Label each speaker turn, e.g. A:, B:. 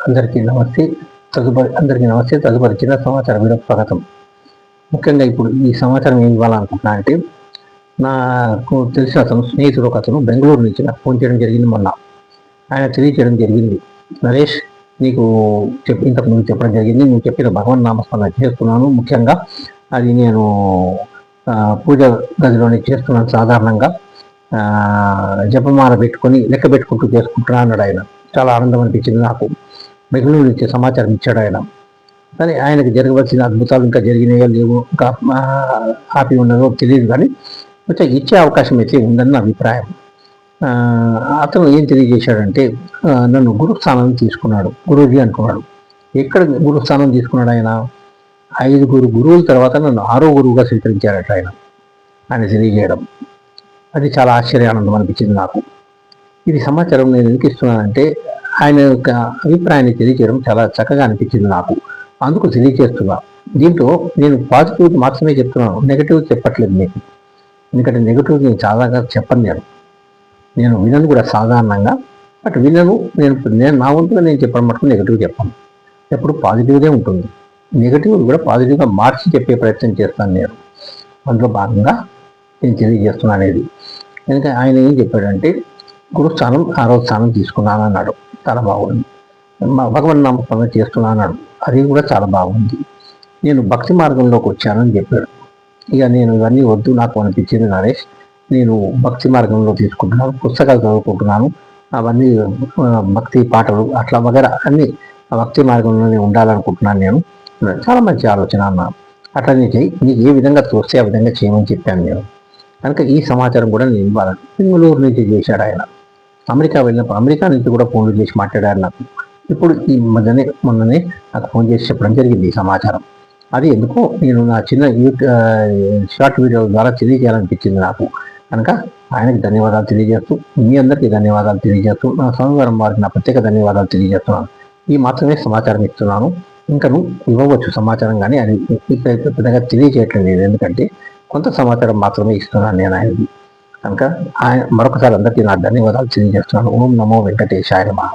A: అందరికీ నమస్తే. తదుపరి చిన్న సమాచారం వీడియోకి స్వాగతం. ముఖ్యంగా ఇప్పుడు ఈ సమాచారం ఏం ఇవ్వాలనుకుంటున్నా అంటే, నాకు తెలిసిన స్నేహితుడు ఒక అతను బెంగళూరు నుంచి నాకు ఫోన్ చేయడం జరిగింది మొన్న. ఆయన తెలియచేయడం జరిగింది, నరేష్ నీకు ఇంతకు ముందు చెప్పడం జరిగింది, నువ్వు చెప్పిన భగవన్ నామస్మరణ చేస్తున్నాను. ముఖ్యంగా అది నేను పూజ గదిలోనే చేస్తున్నాను. సాధారణంగా జపమాల పెట్టుకొని లెక్క పెట్టుకుంటూ చేసుకుంటున్నా అన్నాడు ఆయన. చాలా ఆనందం అనిపించింది నాకు. బెంగళూరు నుంచి సమాచారం ఇచ్చాడు ఆయన. కానీ ఆయనకు జరగవలసిన అద్భుతాలు ఇంకా జరిగినాయో లేవో, ఇంకా ఆపి ఉన్నదో తెలియదు, కానీ కొంచెం ఇచ్చే అవకాశం అయితే ఉందని నా అభిప్రాయం. అతను ఏం తెలియజేశాడంటే, నన్ను గురుస్థానం తీసుకున్నాడు, గురువుజీ అనుకున్నాడు. ఎక్కడ గురుస్థానం తీసుకున్నాడు ఆయన? 5 గురువుల తర్వాత నన్ను 6వ గురువుగా స్వీకరించారట ఆయన తెలియజేయడం. అది చాలా ఆశ్చర్యానందం అనిపించింది నాకు. ఇది సమాచారం నేను ఎందుకు ఇస్తున్నానంటే, ఆయన యొక్క అభిప్రాయాన్ని తెలియజేయడం చాలా చక్కగా అనిపించింది నాకు. అందుకు తెలియజేస్తున్నా. దీంట్లో నేను పాజిటివ్ మాత్రమే చెప్తున్నాను, నెగిటివ్ చెప్పట్లేదు మీకు. ఎందుకంటే నెగిటివ్ నేను చాలా చెప్పను. నేను వినను కూడా సాధారణంగా. బట్ వినను, నేను నా వంతుగా నేను చెప్పడం మటుకు నెగిటివ్ చెప్పాను. ఎప్పుడు పాజిటివ్గా ఉంటుంది. నెగిటివ్ కూడా పాజిటివ్గా మార్చి చెప్పే ప్రయత్నం చేస్తాను నేను. అందులో భాగంగా నేను తెలియజేస్తున్నాను అనేది. ఎందుకంటే ఆయన ఏం చెప్పాడంటే, గురుస్థానం 6వ స్థానం తీసుకున్నాను అన్నాడు. చాలా బాగుంది. భగవన్ నామస్మరణ చేస్తున్నా అన్నాడు. అది కూడా చాలా బాగుంది. నేను భక్తి మార్గంలోకి వచ్చానని చెప్పాడు. ఇక నేను ఇవన్నీ వద్దు నాకు అనిపించింది నరేష్. నేను భక్తి మార్గంలో తీసుకుంటున్నాను, పుస్తకాలు చదువుకుంటున్నాను, అవన్నీ భక్తి పాటలు అట్లా వగర అన్నీ భక్తి మార్గంలోనే ఉండాలనుకుంటున్నాను నేను. చాలా మంచి ఆలోచన అన్నా. అట్లనే చెయ్యి, నీకు ఏ విధంగా తోస్తే ఆ విధంగా చేయమని చెప్పాను నేను. కనుక ఈ సమాచారం కూడా నేను ఇవ్వాలని. బెంగళూరు నుంచి చేశాడు ఆయన. అమెరికా వెళ్ళినప్పుడు అమెరికా నుంచి కూడా ఫోన్లు చేసి మాట్లాడారు నాకు. ఇప్పుడు ఈ మొన్ననే నాకు ఫోన్ చేసి చెప్పడం జరిగింది ఈ సమాచారం. అది ఎందుకో నేను నా చిన్న షార్ట్ వీడియో ద్వారా తెలియజేయాలనిపించింది నాకు. కనుక ఆయనకి ధన్యవాదాలు తెలియజేస్తూ, మీ అందరికీ ధన్యవాదాలు తెలియజేస్తూ, నా స్వామివారం వారికి నా ప్రత్యేక ధన్యవాదాలు తెలియజేస్తున్నాను. ఈ మాత్రమే సమాచారం ఇస్తున్నాను. ఇంకను ఇవ్వవచ్చు సమాచారం, కానీ అది పెద్దగా తెలియజేయట్లేదు. ఎందుకంటే కొంత సమాచారం మాత్రమే ఇస్తున్నాను నేను ఆయనకి. కనుక ఆయన మరొకసారి అందరికీ నా ధన్యవాదాలు తెలియజేస్తున్నాను. ఓం నమో వెంకటేశాయ నమః.